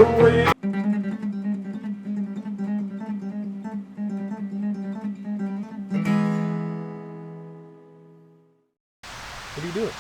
way. What are you doing?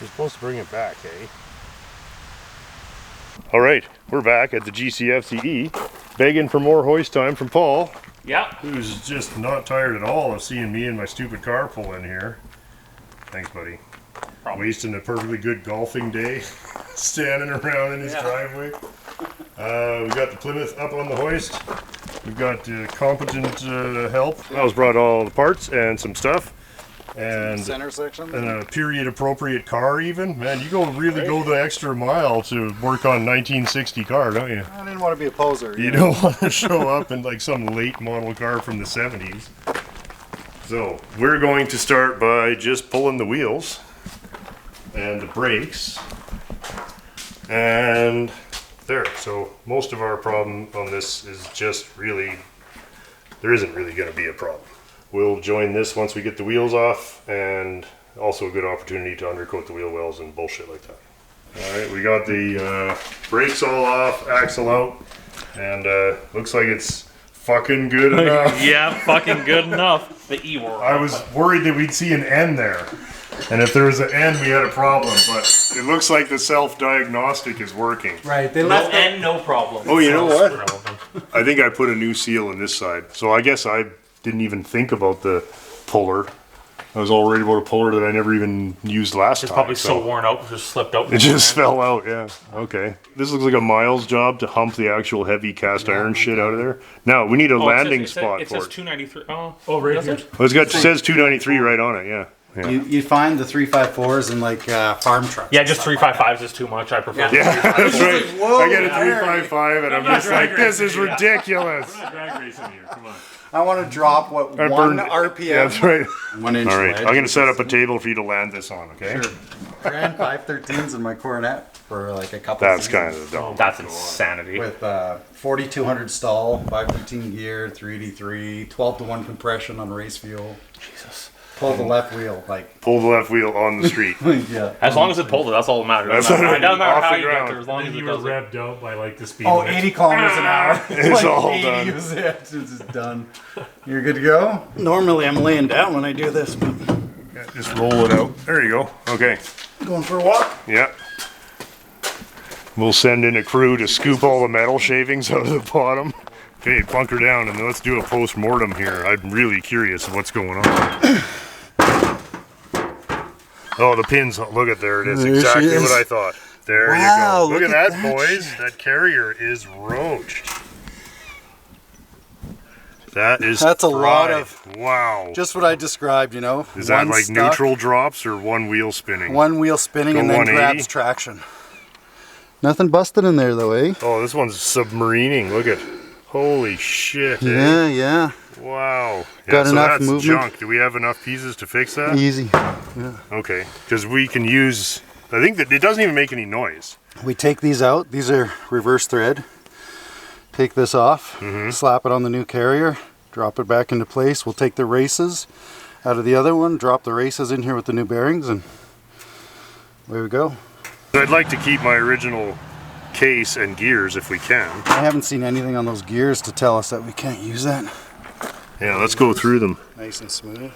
You're supposed to bring it back, eh? All right, we're back at the GCFCE, begging for more hoist time from Paul. Yeah. Who's just not tired at all of seeing me and my stupid car pull in here. Thanks, buddy. Wasting a perfectly good golfing day, standing around in his driveway. We got the Plymouth up on the hoist. We've got competent help. I was brought all the parts and some stuff. And center section and a period appropriate car even. Man, you really go the extra mile to work on 1960 car, don't you? I didn't want to be a poser. You don't want to show up in like some late model car from the 70s. So we're going to start by just pulling the wheels and the brakes and there. So most of our problem on this is just really, there isn't really going to be a problem. We'll join this once we get the wheels off, and also a good opportunity to undercoat the wheel wells and bullshit like that. Alright, we got the brakes all off, axle out, and looks like it's fucking good enough. Yeah, fucking good enough. The E word. I was worried that we'd see an N there, and if there was an N we had a problem, but it looks like the self-diagnostic is working. Right, they No left N, no problem. Oh, you know what? I think I put a new seal in this side, so I guess I didn't even think about the puller. I was all worried about a puller that I never even used last time. It's probably so worn out, it just slipped out. It just fell out, yeah. Okay. This looks like a Miles job to hump the actual heavy cast iron shit out of there. Now, we need a landing spot it for says it. 293. Oh, right here. Well, it says 293 right on it, yeah. You find the 354s in like farm trucks. Yeah, just 355s is too much. I prefer. Yeah, that's right. Whoa, I get a 355 and I'm just like, this is ridiculous. Drag racing here. Come on. I want to drop one RPM. Yeah, that's right. 1 inch. All right, wedge. I'm going to set up a table for you to land this on, okay? Sure. I ran 513s in my Coronet for like a couple. That's seasons. kind of dumb. That's insanity. With 4200 stall, 513 gear, 383, 12-to-1 compression on race fuel. Jesus. Pull the left wheel, like Pull the left wheel on the street. yeah. As long as it pulls it, that's all that matters. That's It what doesn't matter off how the you get ground. there, as long And as then it you were does it. revved out by like the speed Oh, limit. 80 kilometers an hour. It's all done. Was it. It's just done. You're good to go? Normally I'm laying down when I do this, but Yeah, just roll it out. There you go. Okay. going for a walk. Yeah. We'll send in a crew to scoop all the metal shavings out of the bottom. Okay, bunker down and let's do a post-mortem here. I'm really curious of what's going on. Oh, the pins. Look at there it is. There she Exactly is. what I thought. There Wow, you go. Look at that, that boys. That carrier is roached. That's a lot fried. of- Wow. Just what I described, you know. Is that One like stuck, neutral drops or one wheel spinning? One wheel spinning Go and then 180? grabs traction. Nothing busted in there though, eh? Oh, this one's submarining. Look at. Holy shit. Eh? Yeah, yeah. Wow. Yeah, Got so enough that's movement? junk. Do we have enough pieces to fix that? Easy. Okay. Because we can use. I think that it doesn't even make any noise. We take these out. These are reverse thread. Take this off, slap it on the new carrier, drop it back into place. We'll take the races out of the other one, drop the races in here with the new bearings, and there we go. I'd like to keep my original case and gears if we can. I haven't seen anything on those gears to tell us that we can't use that. Yeah, let's go through them. Nice and smooth.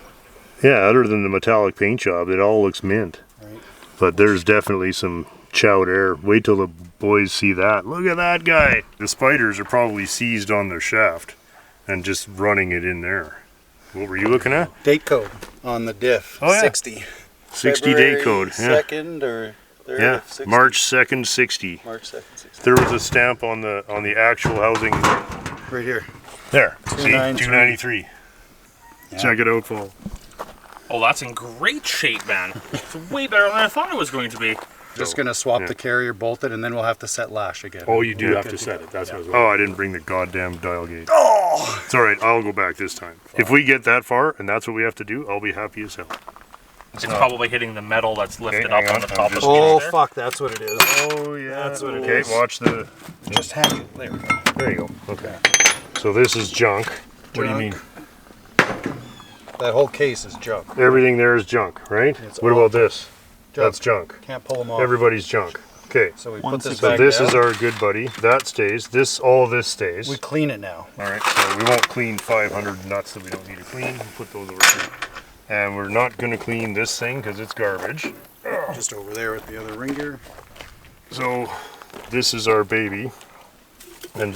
Yeah, other than the metallic paint job, it all looks mint. Right. But there's definitely some chowed air. Wait till the boys see that. Look at that guy. The spiders are probably seized on their shaft and just running it in there. What were you looking at? Date code on the diff. Oh, yeah. 60. 60 day code. Yeah. 2nd or 3rd Yeah. of 60. March 2nd, 60. March 2nd, 60. There was a stamp on the actual housing. Right here. There. See, 293. 293. Yeah. Check it out, Paul. Oh, that's in great shape, man. It's way better than I thought it was going to be. Just gonna swap the carrier bolted and then we'll have to set lash again. Oh, you do have to set it. That's what I was Oh, I didn't bring the goddamn dial gauge. Oh! It's alright, I'll go back this time. If we get that far and that's what we have to do, I'll be happy as hell. It's probably hitting the metal that's lifted hang up on on, the I'm top of just- the Oh there. fuck, that's what it is. Oh yeah. That's what it okay, is. watch the. Just hang it. There we go. There you go. Okay. So this is junk. What do you mean? That whole case is junk. Everything there is junk, right? It's What all about this? That's junk. Can't pull them off. Everybody's junk. Okay. So we One put this six- back So this down. is our good buddy. That stays. All of this stays. We clean it now. All right. So we won't clean 500 nuts that we don't need to clean. We'll put those over here. And we're not going to clean this thing because it's garbage. Just over there with the other ring gear. So this is our baby. And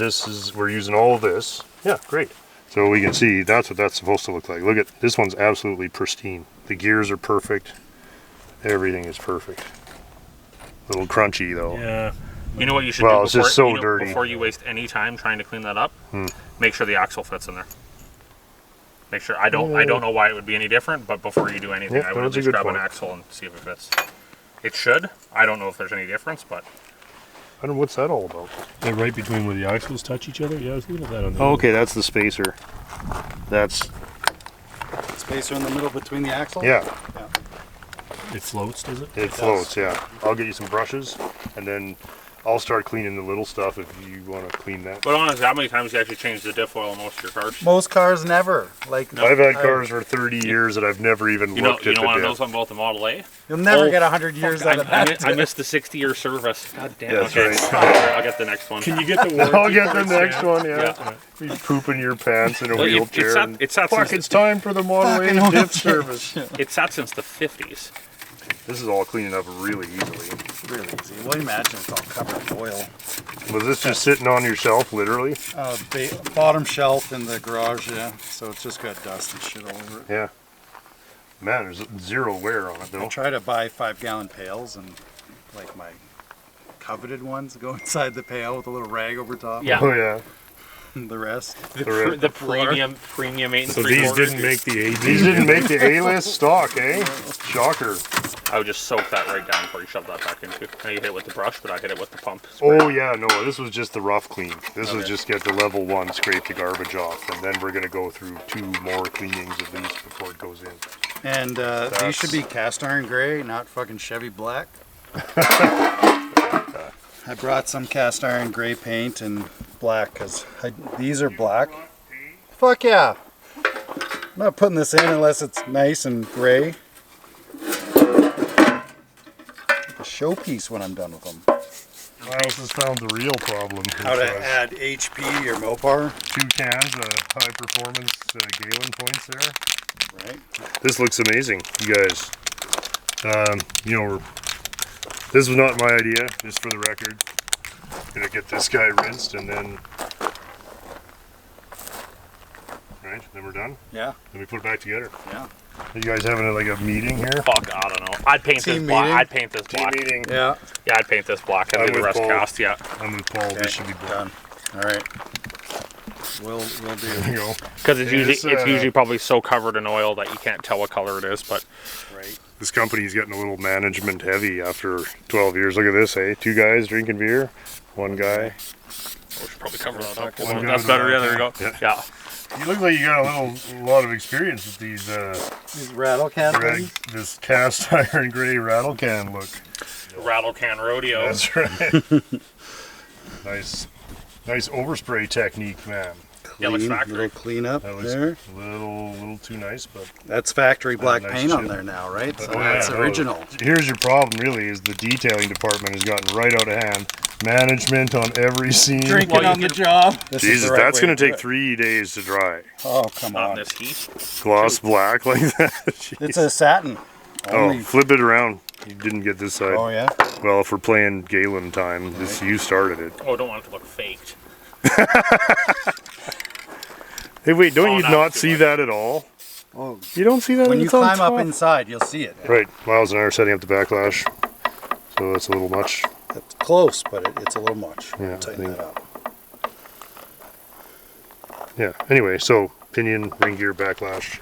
we're using all of this. Yeah, great. So we can see that's what that's supposed to look like. Look at this one's absolutely pristine. The gears are perfect. Everything is perfect. A little crunchy though. Yeah. You know what you should Well, do it's just so dirty. before you waste any time trying to clean that up? Make sure the axle fits in there. Make sure. I don't know why it would be any different, but before you do anything, Yeah, I would that's at a least good grab an point. axle and see if it fits. It should. I don't know if there's any difference, but I don't know what's that all about. They're right between where the axles touch each other? Yeah, I was looking at that on the Oh, okay, that's the spacer. That's Spacer in the middle between the axles? yeah. It floats, does it? It floats, yeah. I'll get you some brushes, and then I'll start cleaning the little stuff if you want to clean that. But honestly, how many times do you actually change the diff oil in most of your cars? Most cars never. Like I've had cars for 30 years that I've never even You know, looked you at know the what I know diff. something about the Model A? You'll never Oh, get 100 years out of that. I missed the 60-year service. God damn. That's okay, right. I'll get the next one. Can you get the warranty? I'll get the parts, next yeah? one, yeah. You pooping your pants in a Well, wheelchair. and, it's that Fuck, since it's time for the Model A Fucking diff service. it's sat since the 50s. This is all cleaning up really easily. Really easy. Well, imagine it's all covered in oil. Was this just sitting on your shelf, literally? Bottom shelf in the garage, yeah. So it's just got dust and shit all over it. Yeah. Man, there's zero wear on it, I though. try to buy 5-gallon pails and like my coveted ones go inside the pail with a little rag over top. Yeah. Oh, yeah. The rest. The premium 8 and So 3/4. these didn't make the A. These didn't make the A-list stock, eh? Shocker. I would just soak that right down before you shove that back into. Now you hit it with the brush, but I hit it with the pump. spray. Oh, yeah, no, this was just the rough clean. This was just get the level 1, scrape the garbage off, and then we're going to go through 2 more cleanings at least before it goes in. And these should be cast iron gray, not fucking Chevy black. I brought some cast iron gray paint and black because these are black. Fuck yeah! I'm not putting this in unless it's nice and gray. A showpiece when I'm done with them. Miles has found the real problem. How to add HP or Mopar, 2 cans of high-performance Galen points there. right? This looks amazing, you guys. This was not my idea, just for the record. Gonna get this guy rinsed and then, right? Then we're done. Yeah, Then we put it back together. yeah. Are you guys having like a meeting here? Fuck, I don't know. I'd paint this Team black. meeting? I'd paint this Team black. meeting. Yeah, Yeah, I'd paint this black and I'm do the with rest Paul. cast. Yeah, I'm with Paul. This should be done. done. All right. We'll There do. you go. because it's It's, usually probably so covered in oil that you can't tell what color it is. But Right. This company's getting a little management heavy after 12 years. Look at this, eh? 2 guys drinking beer, 1 guy. we should probably cover that up. One That's guy. better. Yeah, there we go. Yeah. Yeah. You look like you got a lot of experience with these, These rattle can things. this cast iron gray rattle can look. Rattle can rodeo. That's right. Nice overspray technique, man. Yeah, looks Clean, factory. little cleanup That looks there. a little too nice, but That's factory black nice paint on chip. there now, right? So Oh, yeah, that's no. original. Here's your problem, really, is the detailing department has gotten right out of hand. Management on every scene. Drinking Well, on the job. This is Jesus, the right that's way going to to do take it. 3 days to dry. Oh, come Not in on. this heat. Gloss black like that. Jeez. It's a satin. Oh, Only- flip it around. You didn't get this side. Oh, yeah. Well, if we're playing Galen time, this you started it. Oh, don't want it to look faked. Hey, wait, don't Oh, you no, not too see much. that at all? Oh, You don't see that when when you it's on climb up top? inside, you'll see it. Right, Miles and I are setting up the backlash, so that's a little much. It's close, but it's a little much. Yeah, We'll tighten I think- that up. Yeah, anyway, so pinion, ring gear, backlash.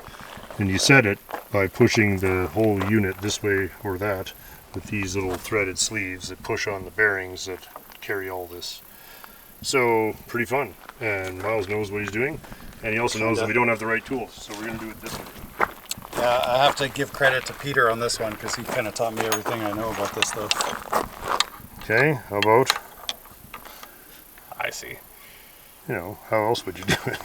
And you set it by pushing the whole unit this way or that with these little threaded sleeves that push on the bearings that carry all this. So, pretty fun. And Miles knows what he's doing. And he also knows that we don't have the right tools, so we're going to do it this way. Yeah, I have to give credit to Peter on this one because he kind of taught me everything I know about this stuff. Okay, how about, I see. you know, how else would you do it?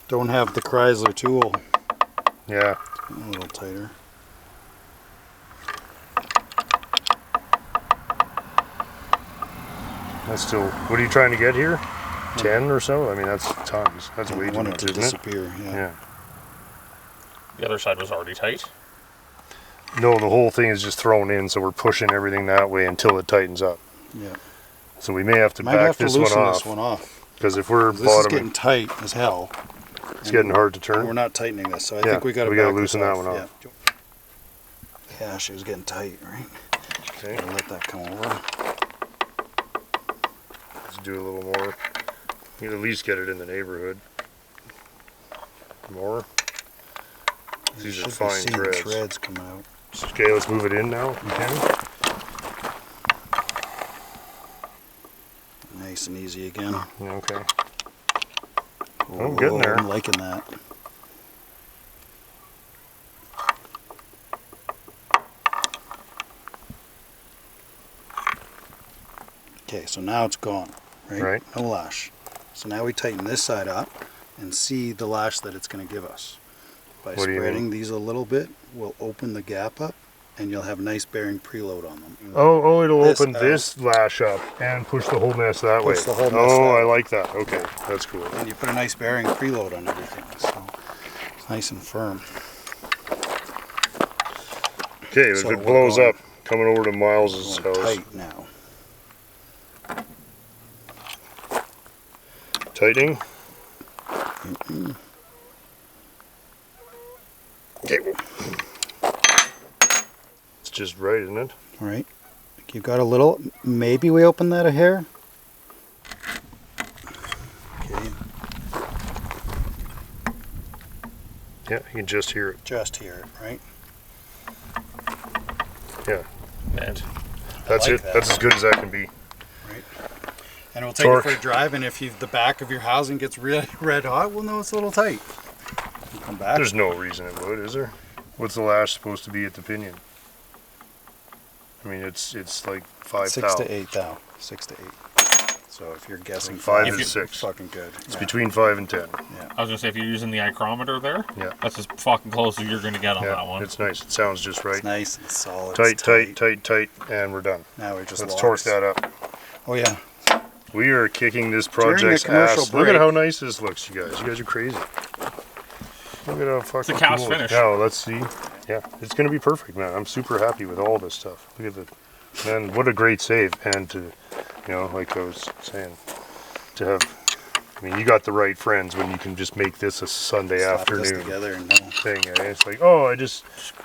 Don't have the Chrysler tool. Yeah, A little tighter. that's still, what are you trying to get here? 10 or so? I mean, that's tons. That's way I too want it much, to isn't it? disappear. Yeah. Yeah. The other side was already tight. No, the whole thing is just thrown in, so we're pushing everything that way until it tightens up. Yeah. So we may have to Might back have to this one loosen off. this one off. Because if we're This is bottoming, getting tight as hell. it's getting hard to We're turn. not tightening this, so I Yeah, think we got to we gotta loosen that one off. Yeah, she was getting tight, right? Okay, Gotta let that come over. let's do a little more. You can at least get it in the neighborhood. More. These are Should be fine seeing threads. threads coming out. Okay, let's move it in now. if We can. Nice and easy again. Yeah, okay. Oh, I'm getting there. I'm liking that. Okay, so now it's gone, right? Right. No lash. So now we tighten this side up and see the lash that it's going to give us. By What do you spreading mean? these a little bit, we'll open the gap up and you'll have nice bearing preload on them. Oh, it'll This open out. this lash up and push the whole mess that way. Push the whole mess Oh, that I way. like that. Okay, that's cool. And you put a nice bearing preload on everything, so it's nice and firm. Okay, if So it we're blows going- up, coming over to Miles's Going house. tight now. Tightening. Okay. It's just right, isn't it? All right. You've got a little. Maybe we open that a hair. Okay. Yeah, you can just hear it. Just hear it, right? Yeah, And that's like it. that. That's as good as that can be. And we'll take Torque. it for a drive. And if the back of your housing gets really red hot, we'll know it's a little tight. We'll come back. There's no reason it would, is there? What's the lash supposed to be at the pinion? I mean, it's like 5 6 thou. to 8 thou. 6 to 8. So if you're guessing So 5 5, to it's 6. fucking good. It's Yeah. between 5 and 10. I was gonna say if you're using the micrometer there, Yeah. that's as fucking close as you're gonna get on Yeah, that one. it's nice. It sounds just right. It's nice and solid. Tight, It's tight, and we're done. Now we're just Let's locks. torque that up. Oh yeah. We are kicking this During the project's commercial ass. Look at break- how nice this looks, you guys. You guys are crazy. Look at how fucking cast cool. finish. Now, let's see. Yeah, it's going to be perfect, man. I'm super happy with all this stuff. Look at the, man, what a great save. And to, you know, like I was saying, to have, I mean, you got the right friends when you can just make this a Sunday Slap this afternoon together and no. thing. Eh? It's like, oh, I just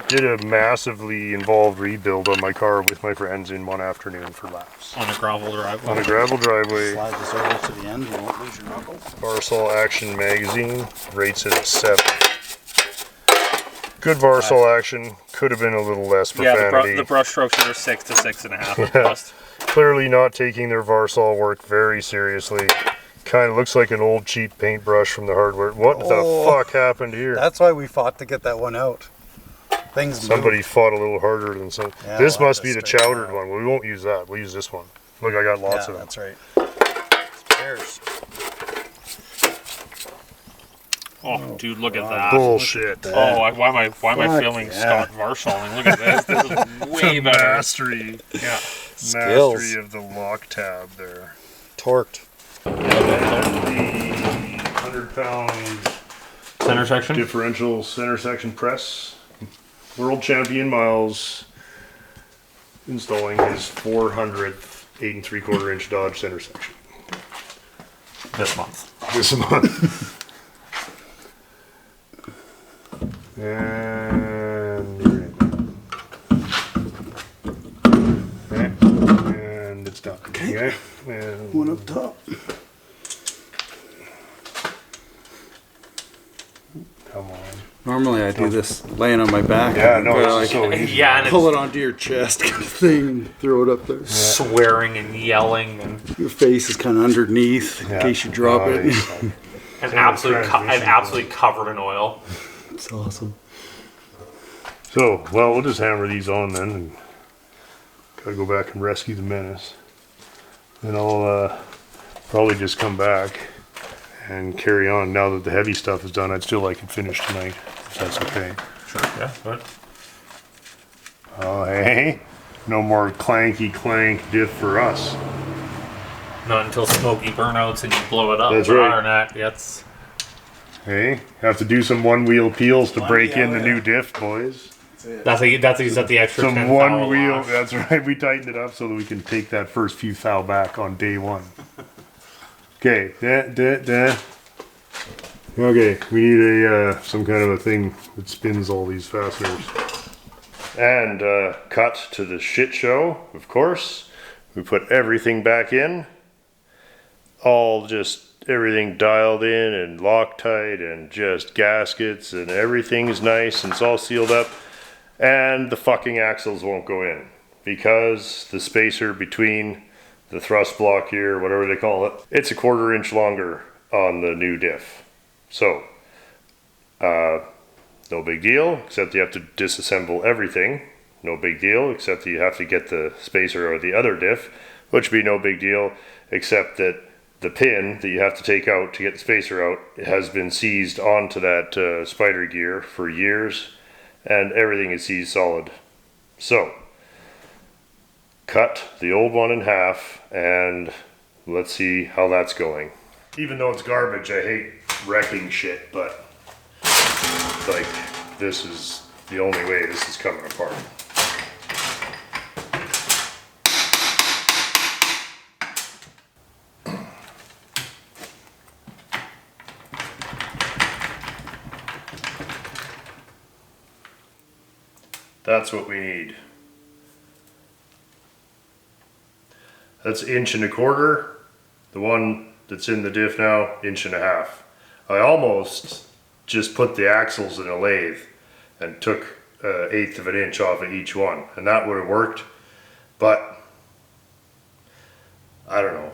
did a massively involved rebuild on my car with my friends in one afternoon for laughs. On a gravel drive. On a gravel driveway. Slide this over to the end. You won't lose your knuckles. Varsol Action Magazine rates it a 7. Good Varsol action. Could have been a little less profanity. the brush strokes are 6 to 6.5 at best. Clearly not taking their Varsol work very seriously. Kind of looks like an old cheap paintbrush from the hardware. What the Oh. fuck happened here? That's why we fought to get that one out. Things Somebody move. fought a little harder than some. Yeah, This we'll have must to be the straighten chowdered that. one. We won't use that. We'll use this one. Look, I got lots Yeah, of them. that's right. Spares. Oh, dude, look at that. Bullshit. that. Oh, why am I Fuck feeling yeah. Scott Varsoling? Look at this. This is way The better. mastery. Yeah. Skills. Mastery of the lock tab there. Torqued. The 100-pound Center section. differential center section press. World champion Miles installing his 400th 8 3/4 inch Dodge center section This month. this month. And you're in. Okay. And it's done. Okay. And One up top. come on. Normally I do this laying on my back. Yeah, and no, kinda this is so easy. Yeah, and pull it's it onto your chest kind of thing and throw it up there. swearing and yelling and Your face is kind of underneath in case you drop it. Nice. and absolutely covered in oil. It's awesome. So, well, we'll just hammer these on then, and gotta go back and rescue the Menace. Then I'll probably just come back and carry on. Now that the heavy stuff is done, I'd still like it finished tonight, if that's okay. Sure. Yeah. But Oh, hey, no more clanky clank diff for us. not until smoky burnouts and you blow it up. That's But right. other than that, that's Hey, have to do some one wheel peels to break in the new diff, boys. that's the extra Some 10 one thou wheel, lash. that's right, we tightened it up so that we can take that first few thou back on day one. Okay, okay, we need a some kind of a thing that spins all these fasteners. And cut to the shit show, of course. We put everything back in, all just everything dialed in and Loctite and just gaskets and everything's nice and it's all sealed up. And the fucking axles won't go in because the spacer between the thrust block here, whatever they call it, it's a 1/4 inch longer on the new diff. So, no big deal, except you have to disassemble everything. No big deal, except you have to get the spacer or the other diff, which would be no big deal, except that the pin that you have to take out to get the spacer out has been seized onto that spider gear for years, and everything is seized solid. So, cut the old one in half, and let's see how that's going. Even though it's garbage, I hate wrecking shit, but like, this is the only way this is coming apart. That's what we need. That's 1.25 inches. The one that's in the diff now, 1.5 inches. I almost just put the axles in a lathe and took 1/8 of an inch off of each one, and that would have worked. But I don't know.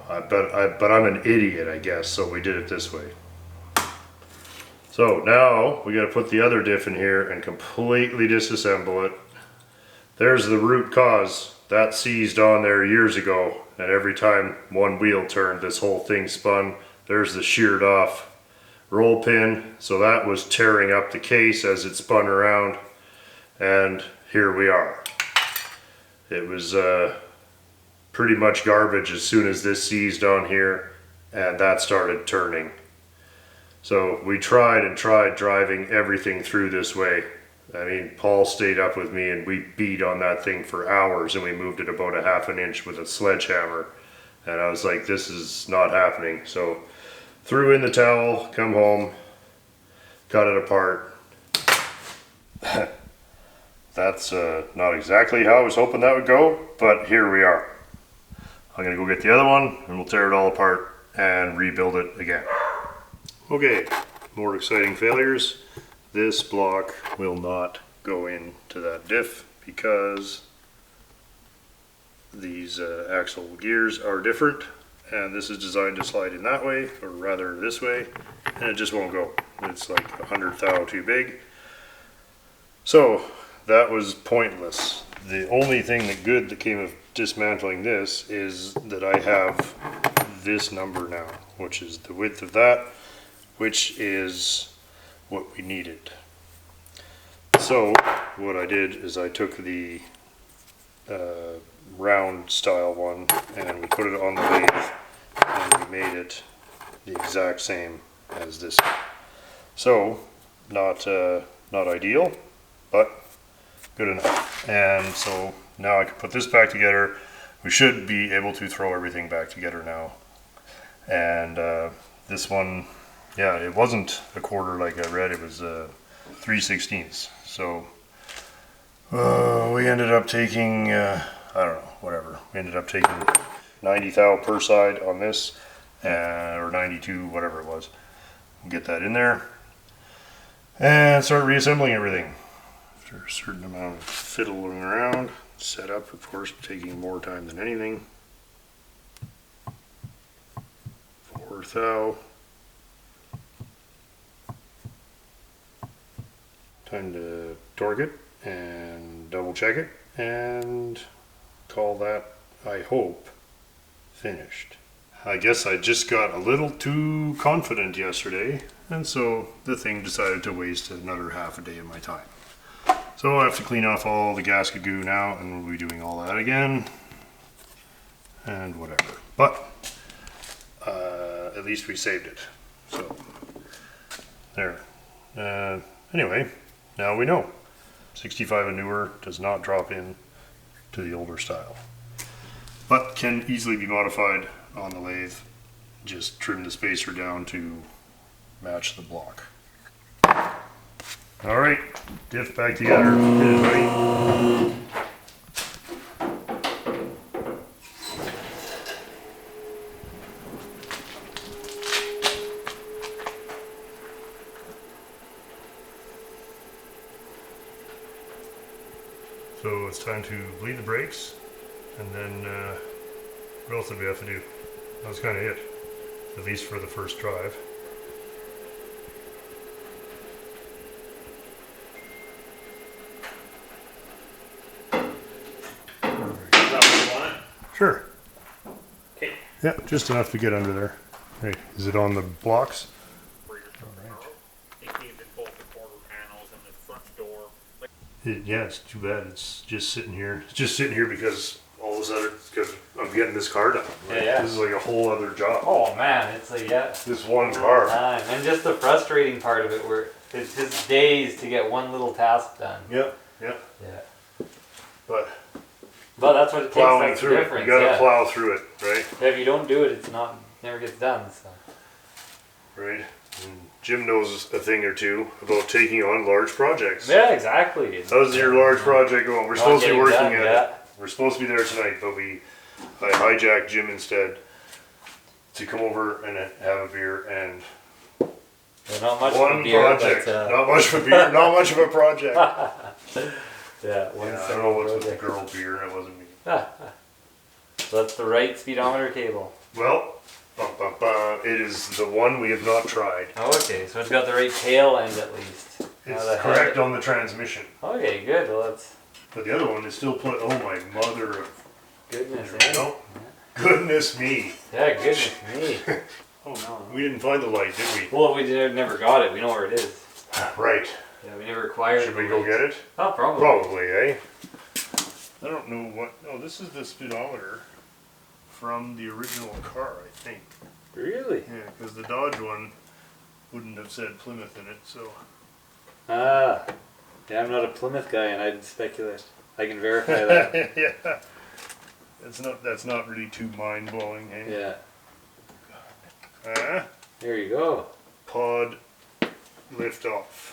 But I'm an idiot, I guess. So we did it this way. So now we got to put the other diff in here and completely disassemble it. There's the root cause. That seized on there years ago, and every time one wheel turned, this whole thing spun. There's the sheared off roll pin, so that was tearing up the case as it spun around, and here we are. It was pretty much garbage as soon as this seized on here, and that started turning. So we tried and tried driving everything through this way. I mean, Paul stayed up with me and we beat on that thing for hours, and we moved it about 1/2 inch with a sledgehammer. And I was like, this is not happening. So threw in the towel, come home, cut it apart. That's not exactly how I was hoping that would go, but here we are. I'm gonna go get the other one and we'll tear it all apart and rebuild it again. Okay, more exciting failures. This block will not go into that diff because these axle gears are different, and this is designed to slide in that way, or rather this way, and it just won't go. It's like 100 thou too big. So that was pointless. The only thing that came of dismantling this is that I have this number now, which is the width of that, which is what we needed. So what I did is I took the round style one and we put it on the lathe and we made it the exact same as this one. So not ideal, but good enough. And so now I can put this back together. We should be able to throw everything back together now. And this one, yeah, it wasn't 1/4 like I read, it was 3/16. So we ended up taking, I don't know, whatever. We ended up taking 90 thou per side on this, or 92, whatever it was. We'll get that in there. and start reassembling everything. After a certain amount of fiddling around, setup, of course, taking more time than anything. 4 thou. Time to torque it and double check it and call that, I hope, finished. I guess I just got a little too confident yesterday, and so the thing decided to waste another half a day of my time. So I have to clean off all the gasket goo now, and we'll be doing all that again, and whatever. But at least we saved it. So there. Anyway, now we know. 65 and newer does not drop in to the older style, but can easily be modified on the lathe. Just trim the spacer down to match the block. All right, diff back together. Hit it, buddy. So it's time to bleed the brakes, and then what else did we have to do? That was kind of it, at least for the first drive. Sure. Okay. Yeah, just enough to get under there. Hey, is it on the blocks? Yeah, it's too bad. It's just sitting here. It's just sitting here because all this other, because I'm getting this car done. Right? Yeah. This is like a whole other job. Oh man, it's like This one car. and just the frustrating part of it, where it's just days to get one little task done. Yep. Yep. Yeah. But But that's what it takes. plowing That's the through it. difference. You gotta Yeah. plow through it, right? If you don't do it, it's never gets done. So. Right. And Jim knows a thing or two about taking on large projects. Yeah, exactly. How's your large project going? We're Not supposed to be getting working done, at yeah. it. We're supposed to be there tonight, but I hijacked Jim instead to come over and have a beer and Yeah, not much one of a beer, project. but, Not much of a beer. Not much of a project. yeah, one Yeah, I don't single know what's with the project. girl beer. It wasn't me. So that's the right speedometer cable. Well, it is the one we have not tried. Oh, okay, so it's got the right tail end at least. It's the correct head- on the transmission, Okay, good. Well, that's but the other one is still put. Oh my mother of goodness. there we go. Goodness me! Yeah, goodness me. Oh no, we didn't find the light, did we? Well, we never got it. We know where it is. Right. Yeah, we never acquired it. Should we go get it? Oh, probably. Probably, eh? I don't know what. Oh, this is the speedometer from the original car, I think. Really? Yeah, because the Dodge one wouldn't have said Plymouth in it, so. Ah. Yeah, I'm not a Plymouth guy, and I'd speculate. I can verify that. Yeah. That's not really too mind blowing, eh? Yeah. There you go. Pod lift off.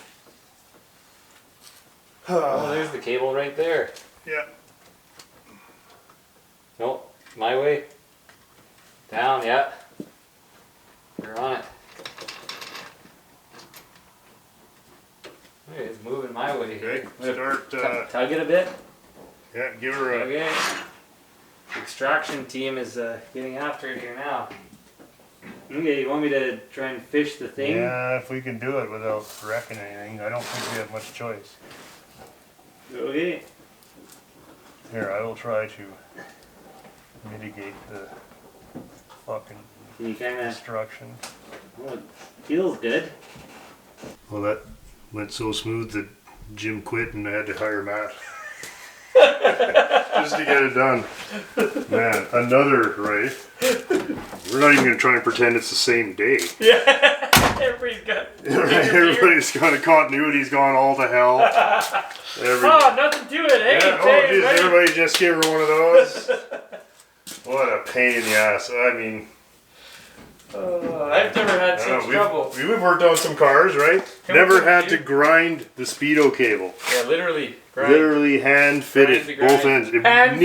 Oh, there's the cable right there. Yeah. Nope. My way. Down, yeah. We're on it. Okay, it's moving my way. Okay. I'm gonna Start. tug it a bit. Yeah. Give her a. Okay. Extraction team is getting after it here now. Okay, you want me to try and fish the thing? Yeah, if we can do it without wrecking anything, I don't think we have much choice. Okay. Here, I will try to mitigate the fucking Can you kind of? destruction. Well, it feels good. Well, that went so smooth that Jim quit and I had to hire Matt. Just to get it done. Man, another, right? We're not even going to try and pretend it's the same day. Yeah. Everybody's got. Everybody's got a continuity's gone all to hell. Oh, nothing to it, eh? Yeah, oh, geez, everybody just give her one of those. What a pain in the ass. I mean, I've never had such trouble. we've worked on some cars, right? Can we Never put had you- to grind the speedo cable. Yeah, literally. Grind. Literally hand fitted Grind to both grind. ends. If Hand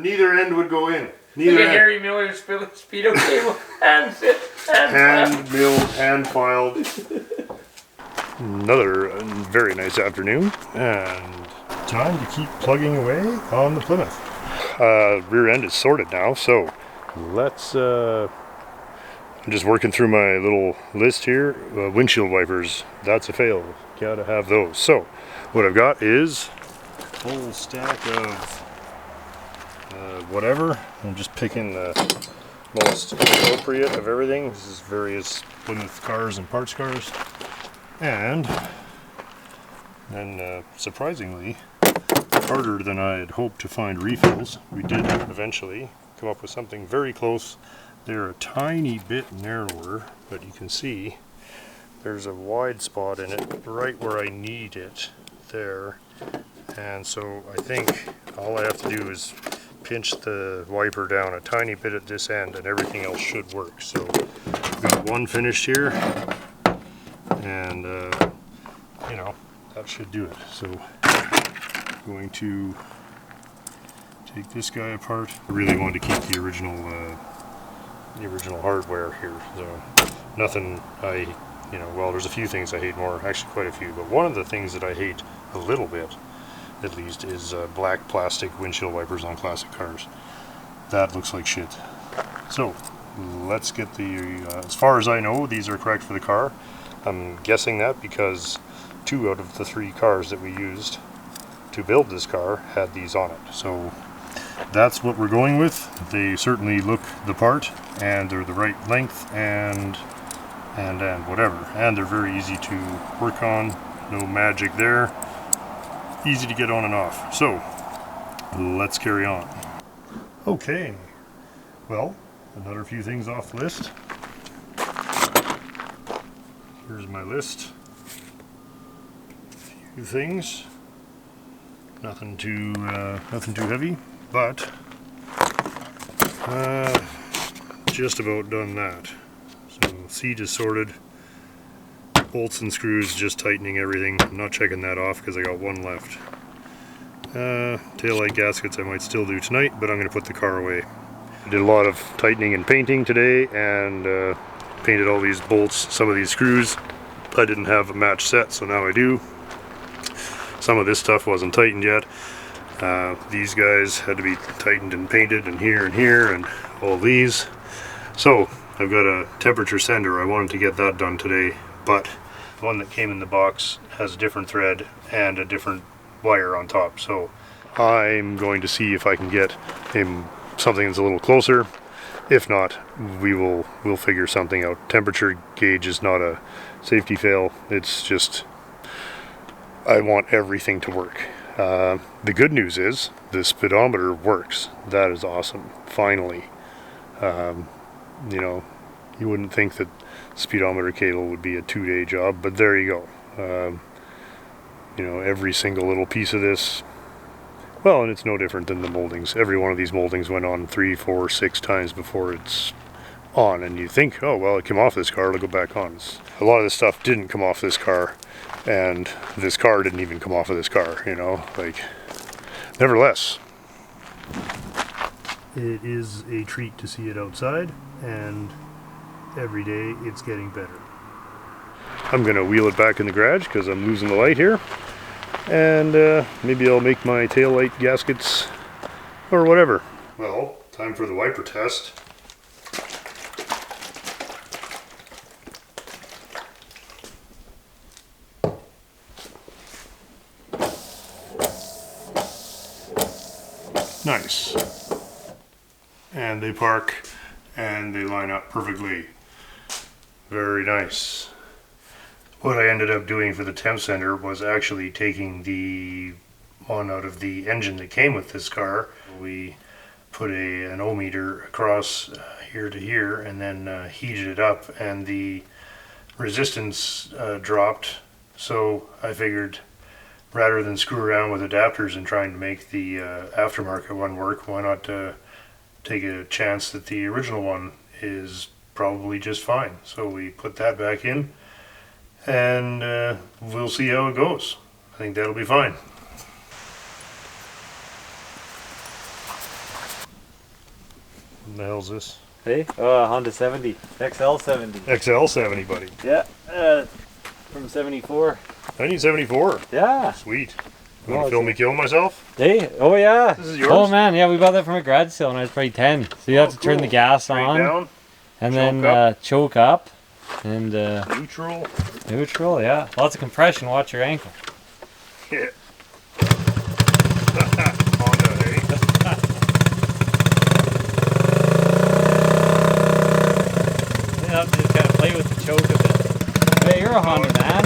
neither end would go in. Neither Look at end. Harry Miller's speedo cable. Hand fit. Hand milled, hand filed. Another very nice afternoon, and time to keep plugging away on the Plymouth. Rear end is sorted now, so let's I'm just working through my little list here. Windshield wipers, that's a fail, gotta have those. So what I've got is a whole stack of whatever. I'm just picking the most appropriate of everything. This is various Plymouth cars and parts cars. And then surprisingly, harder than I had hoped to find refills. We did eventually come up with something very close. They're a tiny bit narrower, but you can see there's a wide spot in it right where I need it there. And so I think all I have to do is pinch the wiper down a tiny bit at this end and everything else should work. So I've got one finished here, and you know, that should do it. So I'm going to take this guy apart. I really wanted to keep the original hardware here. So nothing well, there's a few things I hate more, actually quite a few, but one of the things that I hate a little bit, at least, is black plastic windshield wipers on classic cars. That looks like shit. So let's get the, as far as I know, these are correct for the car. I'm guessing that because 2 out of the 3 cars that we used to build this car had these on it. So that's what we're going with. They certainly look the part, and they're the right length, and whatever. And they're very easy to work on. No magic there. Easy to get on and off. So let's carry on. Okay. Well, another few things off the list. Here's my list. A few things. Nothing too heavy, but just about done that. So seat is sorted. Bolts and screws, just tightening everything. I'm not checking that off because I got one left. Taillight gaskets I might still do tonight, but I'm going to put the car away. I did a lot of tightening and painting today, and painted all these bolts, some of these screws. I didn't have a match set, so now I do. Some of this stuff wasn't tightened yet. These guys had to be tightened and painted, and here, and all these. So I've got a temperature sender. I wanted to get that done today, but the one that came in the box has a different thread and a different wire on top. So I'm going to see if I can get him something that's a little closer. If not, we'll figure something out. Temperature gauge is not a safety fail. It's just, I want everything to work. The good news is the speedometer works. That is awesome. Finally. You wouldn't think that speedometer cable would be a 2-day job, but there you go. Every single little piece of this, well, and it's no different than the moldings. Every one of these moldings went on 3, 4, 6 times before it's on, and you think, oh well, it came off this car, it'll go back on. A lot of this stuff didn't come off this car, and this car didn't even come off of this car, nevertheless, it is a treat to see it outside, and every day it's getting better. I'm gonna wheel it back in the garage because I'm losing the light here, and maybe I'll make my tail light gaskets or whatever. Well, time for the wiper test. Nice. And they park and they line up perfectly. Very nice. What I ended up doing for the temp sender was actually taking the one out of the engine that came with this car. We put an ohmmeter across here to here, and then heated it up, and the resistance dropped. So I figured, rather than screw around with adapters and trying to make the aftermarket one work, why not take a chance that the original one is probably just fine. So we put that back in, and we'll see how it goes. I think that'll be fine. What the hell's this? Hey, Honda 70, XL 70. XL 70, buddy. Yeah, from '74. 1974. Yeah. Sweet. You Oh, want to film me kill myself? Hey. Oh yeah. This is yours? Oh man, yeah, we bought that from a garage sale when I was probably 10. So you have to turn the gas Straight on down. and choke then up. choke up and Neutral. neutral. Yeah. Lots of compression. Watch your ankle. Yeah. Honda, hey? You have to just kind of play with the choke a bit. Hey, you're a Honda man.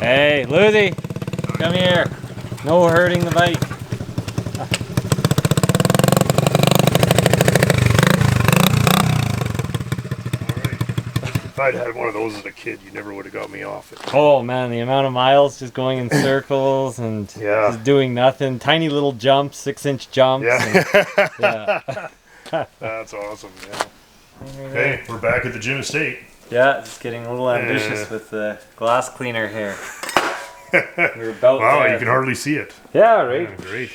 Hey, Lucy, come here. No hurting the bike. If I'd had one of those as a kid, you never would have got me off it. Oh man, the amount of miles just going in circles and Yeah. just doing nothing. Tiny little jumps, 6-inch jumps. Yeah. And, yeah. That's awesome, yeah. Okay, we're back at the gym estate. Yeah, just getting a little ambitious with the glass cleaner here. We're about Wow, there. you can hardly see it. Yeah, right. Yeah, great.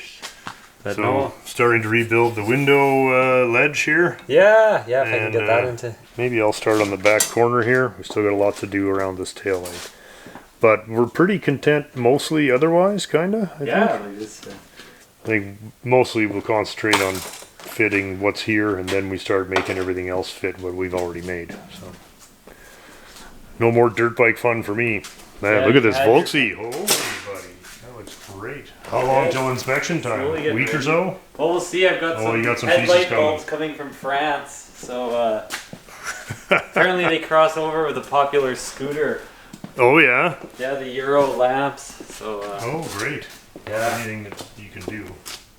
But So, no. starting to rebuild the window ledge here. Yeah, if I can And, get that into. Maybe I'll start on the back corner here. We still got a lot to do around this tail light. But we're pretty content mostly otherwise, kinda, I think. Like this. I think mostly we'll concentrate on fitting what's here, and then we start making everything else fit what we've already made. So, no more dirt bike fun for me. Man, Yeah, look at this you had your- Volksy. Holy buddy, that looks great. How long till inspection time? Slowly A getting week or ready. so? Well, we'll see. I've got Oh, some, you got some pieces headlight coming. bulbs coming from France. So apparently they cross over with a popular scooter. Oh yeah. Yeah, the Euro lamps. So Oh great. yeah, Anything that you can do.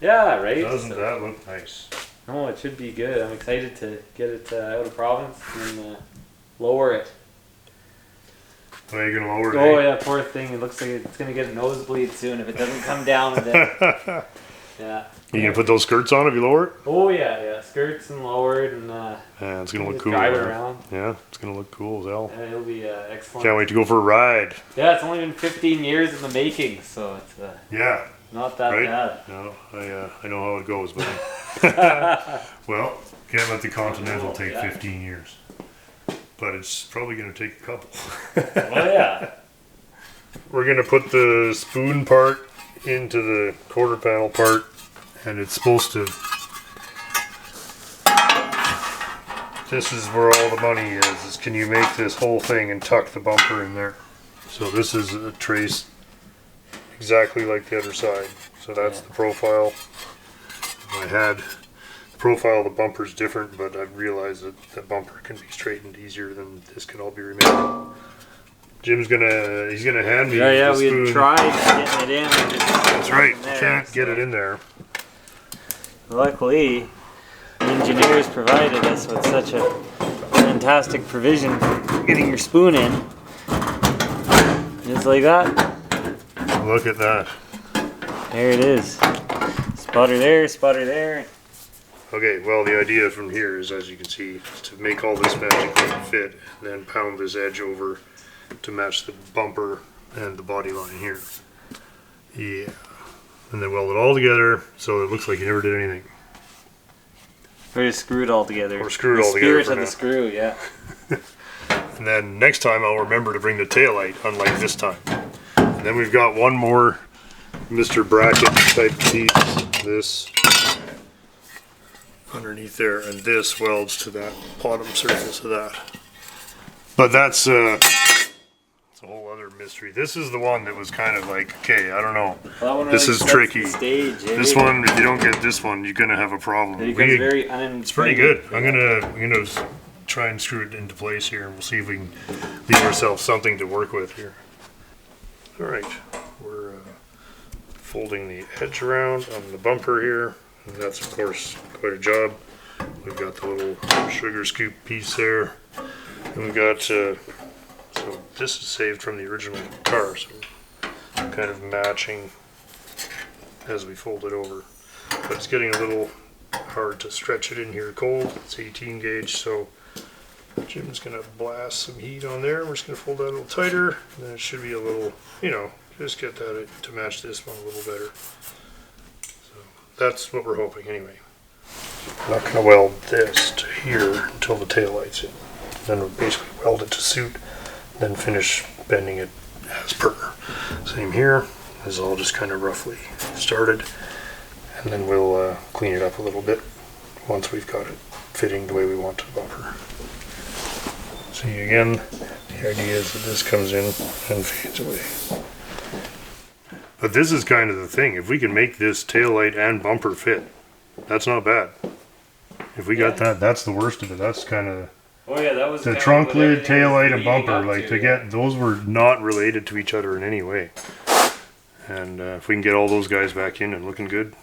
yeah, right. Doesn't So, that look nice? oh, it should be good. I'm excited to get it out of province and lower it. Are you gonna lower it? Oh eh? yeah, poor thing. It looks like it's gonna get a nosebleed soon if it doesn't come down a bit. Yeah. You gonna put those skirts on if you lower it? Oh yeah. Skirts and lowered and Yeah, it's gonna look just cool. drive it man. around. Yeah, it's gonna look cool as hell. Yeah, it'll be excellent. Can't wait to go for a ride. Yeah, it's only been 15 years in the making, so it's Yeah. not that Right? bad. No, I know how it goes, but well, can't let the Continental take Yeah. 15 years. But it's probably gonna take a couple. Oh yeah. We're gonna put the spoon part into the quarter panel part, and it's supposed to. This is where all the money is can you make this whole thing and tuck the bumper in there? So this is a trace exactly like the other side. So that's the profile. I had the profile of the bumper's different, but I've realized that the bumper can be straightened easier than this can all be remade. He's gonna hand me Yeah, the we spoon. had tried getting it in. And just That's right. from there, Can't get so it in there. Luckily, the engineers provided us with such a fantastic provision for getting your spoon in. Just like that. Look at that. There it is. Spotter there, spotter there. Okay, well the idea from here is, as you can see, is to make all this magically fit, and then pound this edge over to match the bumper and the body line here. Yeah. And then weld it all together so it looks like you never did anything. Or just screw it all together. Or screw it The all together spirit for of the now. screw, yeah. And then next time I'll remember to bring the taillight, unlike this time. And then we've got one more Mr. Bracket type piece. This underneath there, and this welds to that bottom surface of that. But that's it's a whole other mystery. This is the one that was kind of like, okay, I don't know. Well, that one This really is sets tricky. the stage, eh? This one, if you don't get this one, you're gonna have a problem. It becomes very It's pretty good. I'm gonna try and screw it into place here, and we'll see if we can leave ourselves something to work with here. All right, we're folding the edge around on the bumper here, and that's of course quite a job. We've got the little sugar scoop piece there, and we've got so this is saved from the original car, so kind of matching as we fold it over. But it's getting a little hard to stretch it in here cold. It's 18 gauge, so Jim's gonna blast some heat on there. We're just gonna fold that a little tighter, and then it should be a little, you know, just get that to match this one a little better. So that's what we're hoping anyway. I'm not gonna weld this to here until the tail light's in. Then we'll basically weld it to suit, then finish bending it as per. Same here. This is all just kind of roughly started, and then we'll clean it up a little bit once we've got it fitting the way we want the bumper. See, again, the idea is that this comes in and fades away. But this is kind of the thing. If we can make this tail light and bumper fit, that's not bad. If we got that, that's the worst of it. That's kind of Oh yeah, that was the kind of trunk what lid, everything tail was light, and leading bumper. up Like to yeah. get those were not related to each other in any way. And if we can get all those guys back in and looking good,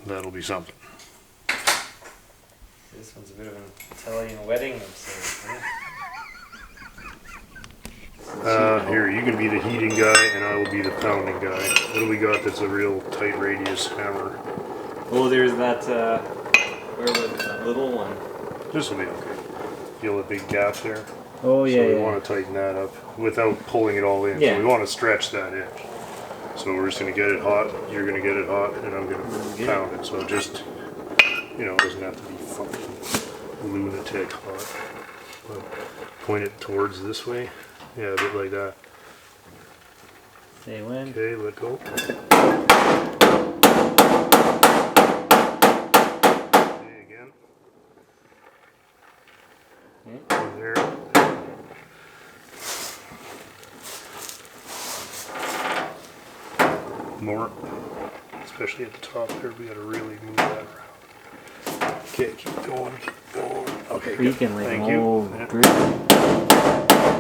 that'll be something. This one's a bit of an Italian wedding of sorts, huh? Here, you can be the heating guy, and I will be the pounding guy. What do we got that's a real tight radius hammer? Oh, there's that, where was it, that little one? This will be okay. Feel the big gap there? Oh So we want to tighten that up without pulling it all in. Yeah. So we want to stretch that edge. So we're just going to get it hot, you're going to get it hot, and I'm going to pound it. So just, you know, it doesn't have to be fucking lunatic hot. But point it towards this way. Yeah, a bit like that. Say when. Okay, let go. Okay, again. Okay. There. More, especially at the top there, we gotta really move that around. Okay, keep going, keep going. Okay, good. Freaking like Thank an you. old Yeah. grizzly.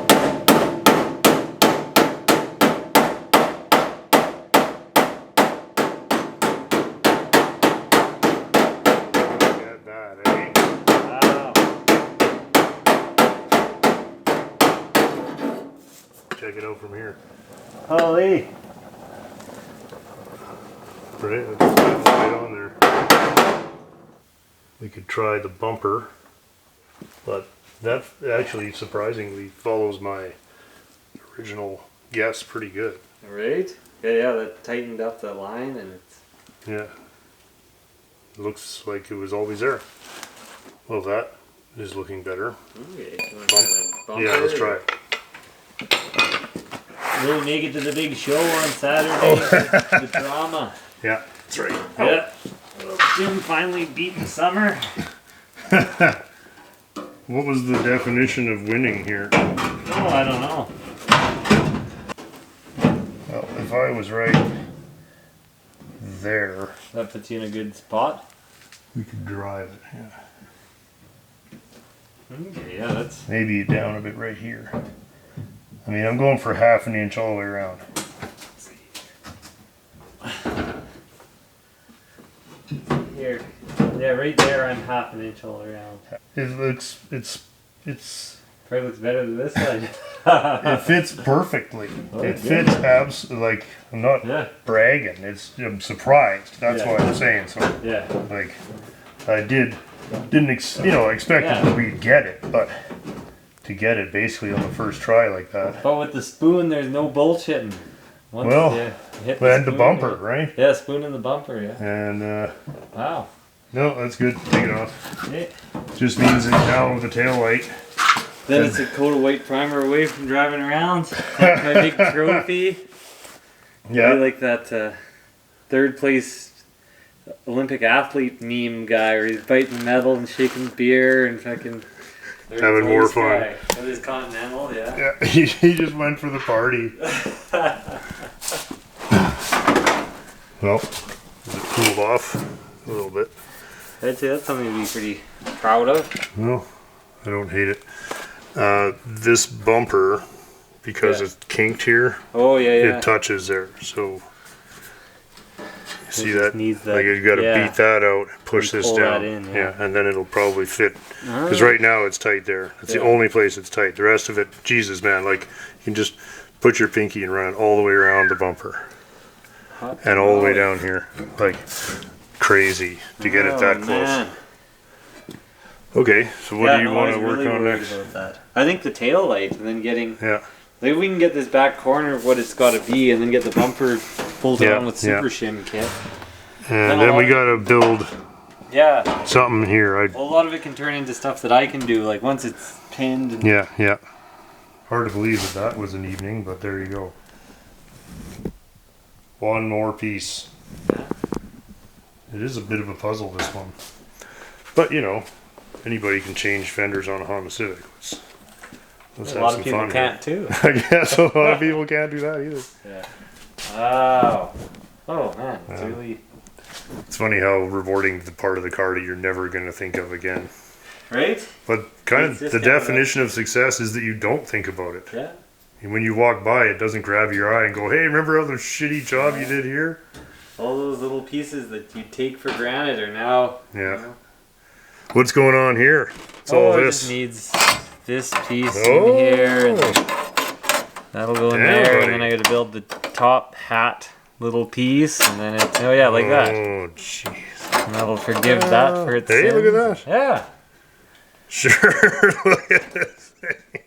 Look at that, eh? Wow. Check it out from here. Holy. Right, that's right on there. We could try the bumper, but that actually surprisingly follows my original guess pretty good. Right? Yeah, that tightened up the line and it's... Yeah. Looks like it was always there. Well, that is looking better. Okay, you wanna try that bumper? Yeah, let's try it. We'll make it to the big show on Saturday. The drama. Yeah, that's right. Yeah. Jim finally beat the summer. What was the definition of winning here? Oh, I don't know. Well, if I was right there, That puts you in a good spot. we could drive it. Yeah. Okay, yeah, that's... Maybe down a bit right here. I mean, I'm going for half an inch all the way around. Here. Yeah, right there I'm half an inch all around. It looks, Probably looks better than this side. it fits perfectly. Oh, It good. fits like, I'm not Yeah, bragging. I'm surprised. That's Yeah. why I'm saying so. yeah. Like, I didn't expect Yeah. that we'd get it, but to get it basically on the first try like that. But with the spoon, there's no bullshitting. Once Well, you hit And the spoon, bumper, right? Yeah, spoon in the bumper, yeah. And, Wow. no, that's good. Take it off. Yeah. Just means that now with the tail light, Then it's a coat of white primer away from driving around. That's my big trophy. yeah, I like that third place Olympic athlete meme guy where he's biting metal and shaking beer and fucking third Having more place fun. guy with his Continental, yeah. yeah, he just went for the party. Well, it cooled off a little bit. I'd say that's something to be pretty proud of. No, I don't hate it. This bumper, because Yeah. it's kinked here, Oh yeah, yeah. it touches there. So you see just that? needs that- Like you got to yeah. beat that out, push And this pull down, that in, yeah. and then it'll probably fit. Ah. Because right now it's tight there. It's the Yeah. only place it's tight. The rest of it, Jesus man, like you can just put your pinky and run it all the way around the bumper Hot and all the way tamale. down here, like crazy to get it that close. Man. Okay, so what do you I want was to work really on worried next? about that. I think the tail light, and then getting. Yeah. Maybe we can get this back corner of what it's got to be, and then get the bumper bolted Yeah, on with yeah. super shim kit. And Then then I'll- we gotta build Yeah. something here. A lot of it can turn into stuff that I can do, like once it's pinned. And Yeah. Hard to believe that was an evening, but there you go. One more piece. It is a bit of a puzzle, this one. But, you know, anybody can change fenders on a Honda Civic. Let's a have lot some of people fun can't too. here. I guess a lot of people can't do that either. Yeah. Wow. Oh man, it's Yeah. really It's funny how rewarding the part of the car that you're never going to think of again. right. But kind It's of just the kind of definition of success is that you don't think about it. Yeah. And when you walk by, it doesn't grab your eye and go, hey, remember all the shitty job you did here? All those little pieces that you take for granted are now. Yeah. You know, What's going on here? It's all it this. just needs this piece Oh. in here, and that'll go in Damn, there, buddy. and then I got to build the top hat little piece, and then it's like that, Oh, jeez. and that'll forgive that for its Hey, look at sins. that. Yeah. Sure. Look at this thing.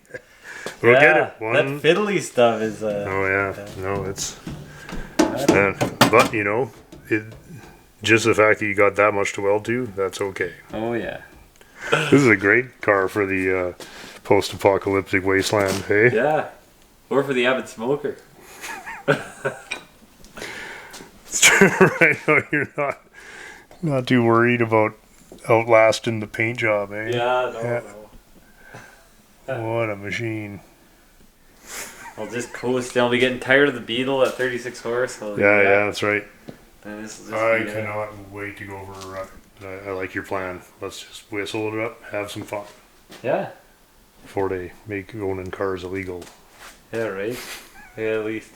We'll yeah. get it. One. That fiddly stuff is. Oh, yeah. No, it's. But, you know, just the fact that you got that much to weld to, that's okay. Oh yeah. This is a great car for the post-apocalyptic wasteland, hey? Yeah. Or for the Abbott smoker. It's true, right now you're not too worried about outlasting the paint job, eh? Yeah. What a machine. I'll just coast. I'll be getting tired of the Beetle at 36 horse. So Yeah, that's right. Then this will just I be, cannot wait to go for a ride. I like your plan. Let's just whistle it up, have some fun. Yeah. Before they make owning cars illegal. Yeah, right. Yeah, at least